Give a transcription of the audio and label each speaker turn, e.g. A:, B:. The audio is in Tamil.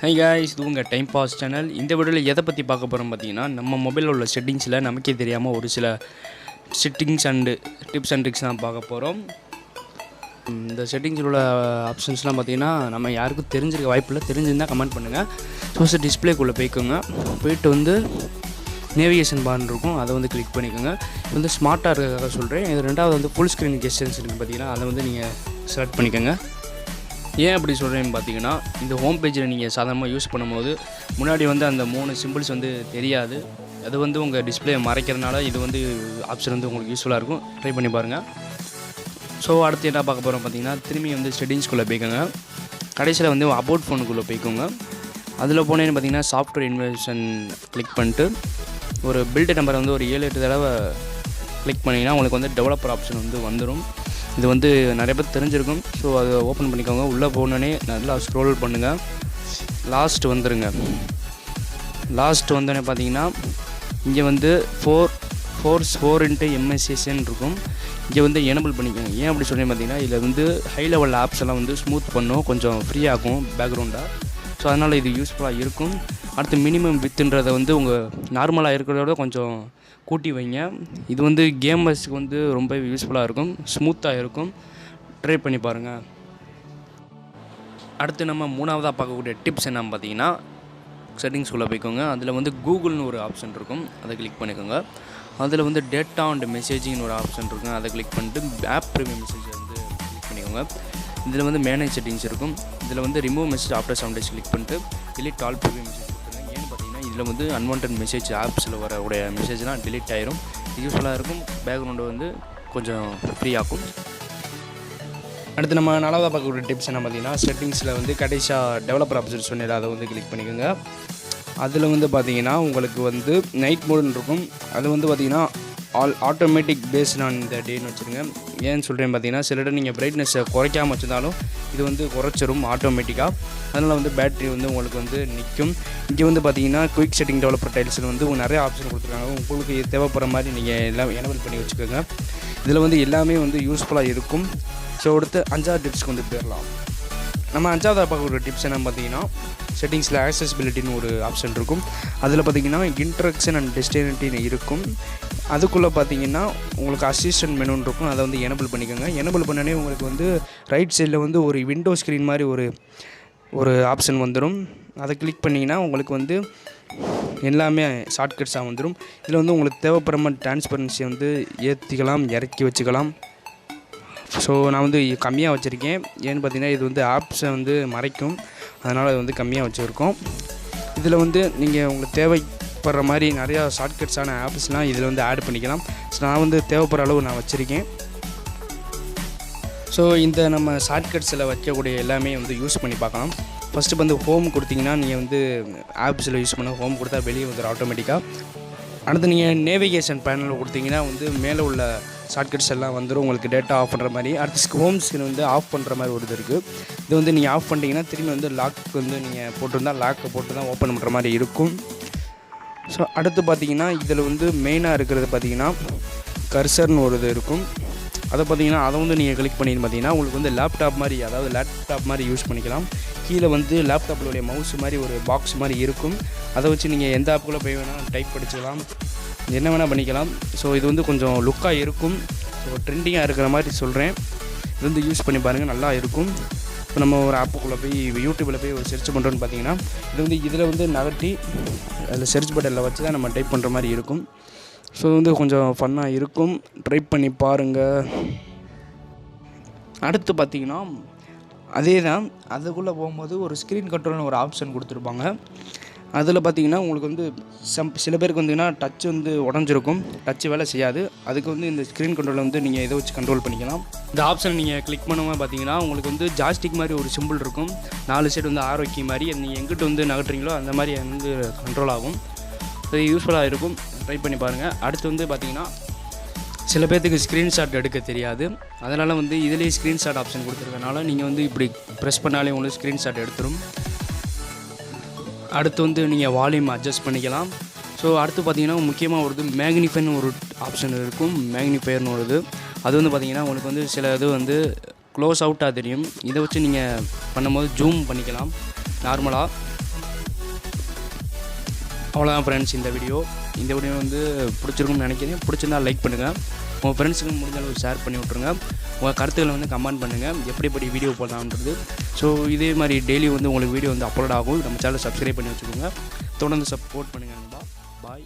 A: ஹை காய்ஸ், இது உங்கள் டைம் பாஸ் சேனல். இந்த வீடியோவில் எதை பற்றி பார்க்க போகிறோம் பார்த்தீங்கன்னா, நம்ம மொபைலில் உள்ள செட்டிங்ஸில் நமக்கே தெரியாமல் ஒரு சில settings and tips and tricks தான் பார்க்க போகிறோம். இந்த செட்டிங்ஸில் உள்ள ஆப்ஷன்ஸ்லாம் பார்த்திங்கன்னா நம்ம யாருக்கும் தெரிஞ்சிருக்க வாய்ப்பில்லை. தெரிஞ்சிருந்தால் கமெண்ட் பண்ணுங்கள். ஃபர்ஸ்ட் டிஸ்பிளேக்குள்ளே போய்ட்டு வந்து நேவிகேஷன் பார் இருக்கும், அதை வந்து கிளிக் பண்ணிக்கோங்க. இது வந்து ஸ்மார்ட்டாக இருக்கிறதாக சொல்கிறேன். இது ரெண்டாவது வந்து ஃபுல் ஸ்க்ரீன் கெஸ்டன்ஸ் இருக்குது பார்த்தீங்கன்னா, அதை வந்து நீங்கள் செலக்ட் பண்ணிக்கோங்க. ஏன் அப்படி சொல்கிறேன்னு பார்த்தீங்கன்னா, இந்த ஹோம் பேஜில் நீங்கள் சாதாரணமாக யூஸ் பண்ணும்போது முன்னாடி வந்து அந்த 3 சிம்பிள்ஸ் வந்து தெரியாது. அது வந்து உங்கள் டிஸ்பிளே மறைக்கிறதுனால இது வந்து ஆப்ஷன் வந்து உங்களுக்கு யூஸ்ஃபுல்லாக இருக்கும். ட்ரை பண்ணி பாருங்கள். ஸோ அடுத்து என்ன பார்க்க போகிறோம் பார்த்தீங்கன்னா, திரும்பி வந்து செட்டிங்ஸ்குள்ளே போய்க்கோங்க. கடைசியில் வந்து அபவுட் ஃபோனுக்குள்ளே போய்க்கோங்க. அதில் போனேன்னு பார்த்தீங்கன்னா சாஃப்ட்வேர் இன்வெர்ஷன் கிளிக் பண்ணிட்டு ஒரு பில்டு நம்பரை வந்து ஒரு 7-8 தடவை கிளிக் பண்ணிங்கன்னா உங்களுக்கு வந்து டெவலப்பர் ஆப்ஷன் வந்து வந்துடும். இது வந்து நிறைய பேர் தெரிஞ்சிருக்கும். ஸோ அதை ஓப்பன் பண்ணிக்கோங்க. உள்ளே போனோடனே நல்லா ஸ்க்ரோல் பண்ணுங்கள். லாஸ்ட் வந்துடுங்க. லாஸ்ட் வந்தோடனே பார்த்தீங்கன்னா இங்கே வந்து 4 MSSN இருக்கும். இங்கே வந்து எனபிள் பண்ணிக்கோங்க. ஏன் அப்படி சொன்னேன் பார்த்தீங்கன்னா, இதில் வந்து ஹை லெவல் ஆப்ஸ் எல்லாம் வந்து ஸ்மூத் பண்ணும், கொஞ்சம் ஃப்ரீயாகும் பேக்ரவுண்டாக. ஸோ அதனால் இது யூஸ்ஃபுல்லாக இருக்கும். அடுத்து மினிமம் வித்துன்றதை வந்து உங்கள் நார்மலாக இருக்கிறத விட கொஞ்சம் கூட்டி வைங்க. இது வந்து கேமர்ஸ்க்கு வந்து ரொம்ப யூஸ்ஃபுல்லாக இருக்கும், ஸ்மூத்தாக இருக்கும். ட்ரை பண்ணி பாருங்கள். அடுத்து நம்ம மூணாவதாக பார்க்கக்கூடிய டிப்ஸ் என்னன்னு பார்த்தீங்கன்னா, செட்டிங்ஸ்குள்ளே போய்க்கோங்க. அதில் வந்து கூகுள்னு ஒரு ஆப்ஷன் இருக்கும், அதை கிளிக் பண்ணிக்கோங்க. அதில் வந்து டேட்டா அண்ட் மெசேஜிங்னு ஒரு ஆப்ஷன் இருக்கும், அதை கிளிக் பண்ணிட்டு ஆப் ப்ரீவியூ மெசேஜை வந்து கிளிக் பண்ணிக்கோங்க. இதில் வந்து மேனேஜ் செட்டிங்ஸ் இருக்கும். இதில் வந்து remove message after 7 days click பண்ணிட்டு delete ஆல் ப்ரீவியூ மெசேஜ் கொடுத்துருங்க. ஏன்னு பார்த்தீங்கன்னா, இதில் வந்து அன்வான்ட் மெசேஜ் ஆப்ஸில் வரக்கூடிய மெசேஜ்லாம் delete ஆயிரும். யூஸ்ஃபுல்லாக இருக்கும். பேக்ரவுண்டு வந்து கொஞ்சம் ஃப்ரீ ஆகும். அடுத்து நம்ம நாலாவதாக பார்க்கக்கூடிய டிப்ஸ் என்ன பார்த்தீங்கன்னா, செட்டிங்ஸில் வந்து கடைசியாக டெவலப்பர் ஆப்ஷன் சொன்னேன், அதை வந்து கிளிக் பண்ணிக்கோங்க. அதில் வந்து பார்த்தீங்கன்னா உங்களுக்கு வந்து நைட் மோடுன்னு இருக்கும். அது வந்து பார்த்தீங்கன்னா ஆட்டோமேட்டிக் பேஸ்ட் ஆன் இந்த டேன்னு வச்சுருங்க. ஏன்னு சொல்கிறேன் பார்த்தீங்கன்னா, சில நீங்கள் பிரைட்னஸை குறைக்காமல் வச்சுருந்தாலும் இது வந்து குறைச்சிரும் ஆட்டோமேட்டிக்காக. அதனால் வந்து பேட்ரி வந்து உங்களுக்கு வந்து நிற்கும். இங்கே வந்து பார்த்தீங்கன்னா குயிக் செட்டிங் டெவலப்பர் டைல்ஸில் வந்து நிறைய ஆப்ஷன் கொடுத்துருக்காங்க. உங்களுக்கு தேவைப்படுற மாதிரி நீங்கள் எல்லாம் எனபிள் பண்ணி வச்சுக்கோங்க. இதில் வந்து எல்லாமே வந்து யூஸ்ஃபுல்லாக இருக்கும். ஸோ அடுத்து 5வது டிப்ஸ்க்கு வந்து போயிடலாம். நம்ம 5வது பார்க்கக்கூடிய டிப்ஸ் என்னன்னு பார்த்தீங்கன்னா, செட்டிங்ஸில் ஆக்சசிபிலிட்டின்னு ஒரு ஆப்ஷன் இருக்கும். அதில் பார்த்தீங்கன்னா இன்ட்ரக்ஷன் அண்ட் டெஸ்டினேட்டின்னு இருக்கும். அதுக்குள்ளே பார்த்தீங்கன்னா உங்களுக்கு அசிஸ்டன்ட் மெனுன்னு இருக்கும், அதை வந்து எனபிள் பண்ணிக்கோங்க. எனபிள் பண்ணனே உங்களுக்கு வந்து ரைட் சைடில் வந்து ஒரு விண்டோ ஸ்க்ரீன் மாதிரி ஒரு ஆப்ஷன் வந்துடும். அதை கிளிக் பண்ணிங்கன்னா உங்களுக்கு வந்து எல்லாமே ஷார்ட்கட்ஸாக வந்துடும். இதில் வந்து உங்களுக்கு தேவைப்படுற மாதிரி டிரான்ஸ்பரன்சியை வந்து ஏற்றிக்கலாம், இறக்கி வச்சுக்கலாம். ஸோ நான் வந்து கம்மியாக வச்சுருக்கேன். ஏன்னு பார்த்தீங்கன்னா, இது வந்து ஆப்ஸை வந்து மறைக்கும், அதனால் அது வந்து கம்மியாக வச்சுருக்கோம். இதில் வந்து நீங்கள் உங்களுக்கு தேவைப்படுற மாதிரி நிறையா ஷார்ட்கட்ஸான ஆப்ஸ்லாம் இதில் வந்து ஆட் பண்ணிக்கலாம். ஸோ நான் வந்து தேவைப்படுற அளவு நான் வச்சுருக்கேன். ஸோ இந்த நம்ம ஷார்ட்கட்ஸில் வைக்கக்கூடிய எல்லாமே வந்து யூஸ் பண்ணி பார்க்கலாம். ஃபஸ்ட்டு வந்து ஹோம் கொடுத்தீங்கன்னா, நீங்கள் வந்து ஆப்ஸில் யூஸ் பண்ண ஹோம் கொடுத்தா வெளியே வந்துடும் ஆட்டோமேட்டிக்காக. அடுத்து நீங்கள் நேவிகேஷன் பேனலில் கொடுத்தீங்கன்னா வந்து மேலே உள்ள ஷார்ட்கட்ஸ் எல்லாம் வந்துடும், உங்களுக்கு டேட்டா ஆஃப் பண்ணுற மாதிரி. அடுத்து ஹோம் ஸ்க்ரீன் வந்து ஆஃப் பண்ணுற மாதிரி ஒரு இது இருக்குது. இது வந்து நீங்கள் ஆஃப் பண்ணிட்டீங்கன்னா திரும்பி வந்து லாக் வந்து நீங்கள் போட்டிருந்தால் லாக்கை போட்டு தான் ஓப்பன் பண்ணுற மாதிரி இருக்கும். ஸோ அடுத்து பார்த்தீங்கன்னா, இதில் வந்து மெயினாக இருக்கிறது பார்த்தீங்கன்னா கர்சர்னு ஒரு இது இருக்கும். அதை பார்த்தீங்கன்னா அதை வந்து நீங்கள் கிளிக் பண்ணின்னு பார்த்தீங்கன்னா உங்களுக்கு வந்து லேப்டாப் மாதிரி யூஸ் பண்ணிக்கலாம். கீழே வந்து லேப்டாப்பில் மவுஸ் மாதிரி ஒரு பாக்ஸ் மாதிரி இருக்கும். அதை வச்சு நீங்கள் எந்த ஆப்புக்குள்ளே போய் வேணால் டைப் படிச்சுக்கலாம், என்ன வேணால் பண்ணிக்கலாம். ஸோ இது வந்து கொஞ்சம் லுக்காக இருக்கும். ஸோ ட்ரெண்டிங்காக இருக்கிற மாதிரி சொல்கிறேன். இது வந்து யூஸ் பண்ணி பாருங்கள், நல்லா இருக்கும். இப்போ நம்ம ஒரு ஆப்புக்குள்ளே போய் யூடியூப்பில் போய் ஒரு சர்ச் பண்ணுறோன்னு பார்த்தீங்கன்னா, இது வந்து இதில் வந்து நகட்டி அதில் சர்ச் பட்டனில் வச்சு தான் நம்ம டைப் பண்ணுற மாதிரி இருக்கும். ஸோ வந்து கொஞ்சம் ஃபன்னாக இருக்கும். ட்ரை பண்ணி பாருங்கள். அடுத்து பார்த்திங்கன்னா அதே தான், அதுக்குள்ளே போகும்போது ஒரு ஸ்க்ரீன் கண்ட்ரோல்னு ஒரு ஆப்ஷன் கொடுத்துருப்பாங்க. அதில் பார்த்திங்கன்னா உங்களுக்கு வந்து சில பேருக்கு வந்தீங்கன்னா டச் வந்து உடஞ்சிருக்கும், டச் வேலை செய்யாது. அதுக்கு வந்து இந்த ஸ்க்ரீன் கண்ட்ரோலில் வந்து நீங்கள் இதை வச்சு கண்ட்ரோல் பண்ணிக்கலாம். இந்த ஆப்ஷன் நீங்கள் கிளிக் பண்ணும்போது பார்த்தீங்கன்னா உங்களுக்கு வந்து ஜாஸ்டிக் மாதிரி ஒரு சிம்பிள் இருக்கும். 4 சைடு வந்து ஆரோக்கியம் மாதிரி நீங்கள் எங்கிட்ட வந்து நகட்டுறீங்களோ அந்த மாதிரி வந்து கண்ட்ரோல் ஆகும். இது யூஸ்ஃபுல்லாக இருக்கும். ட்ரை பண்ணி பாருங்கள். அடுத்து வந்து பார்த்திங்கன்னா சில பேர்த்துக்கு ஸ்க்ரீன்ஷாட் எடுக்க தெரியாது. அதனால் வந்து இதிலேயே ஸ்க்ரீன்ஷாட் ஆப்ஷன் கொடுத்துருக்கனால நீங்கள் வந்து இப்படி ப்ரெஸ் பண்ணாலே உங்களுக்கு ஸ்க்ரீன்ஷாட் எடுத்துரும். அடுத்து வந்து நீங்கள் வால்யூம் அட்ஜஸ்ட் பண்ணிக்கலாம். ஸோ அடுத்து பார்த்திங்கன்னா முக்கியமாக ஒரு மேக்னிஃபைன்னு ஒரு ஆப்ஷன் இருக்கும், மேக்னிஃபையர்னு ஒரு இது. அது வந்து பார்த்திங்கன்னா உங்களுக்கு வந்து சில இது வந்து க்ளோஸ் அவுட்டாக தெரியும். இதை வச்சு நீங்கள் பண்ணும்போது ஜூம் பண்ணிக்கலாம் நார்மலாக. அவ்வளோதான் ஃப்ரெண்ட்ஸ் இந்த வீடியோ வந்து பிடிச்சிருக்கும்னு நினைக்கிறேன். பிடிச்சிருந்தால் லைக் பண்ணுங்கள், உங்கள் ஃப்ரெண்ட்ஸுக்கு முடிஞ்ச அளவு ஷேர் பண்ணி விட்ருங்க. உங்கள் கருத்துக்களை வந்து கமெண்ட் பண்ணுங்கள் எப்படி வீடியோ போடலான்றது. ஸோ இதே மாதிரி டெய்லி வந்து உங்களுக்கு வீடியோ வந்து அப்லோட் ஆகும். நம்ம சேனலை சப்ஸ்கிரைப் பண்ணி வச்சுக்கோங்க. தொடர்ந்து சப்போர்ட் பண்ணுங்கள் நண்பா. பாய்.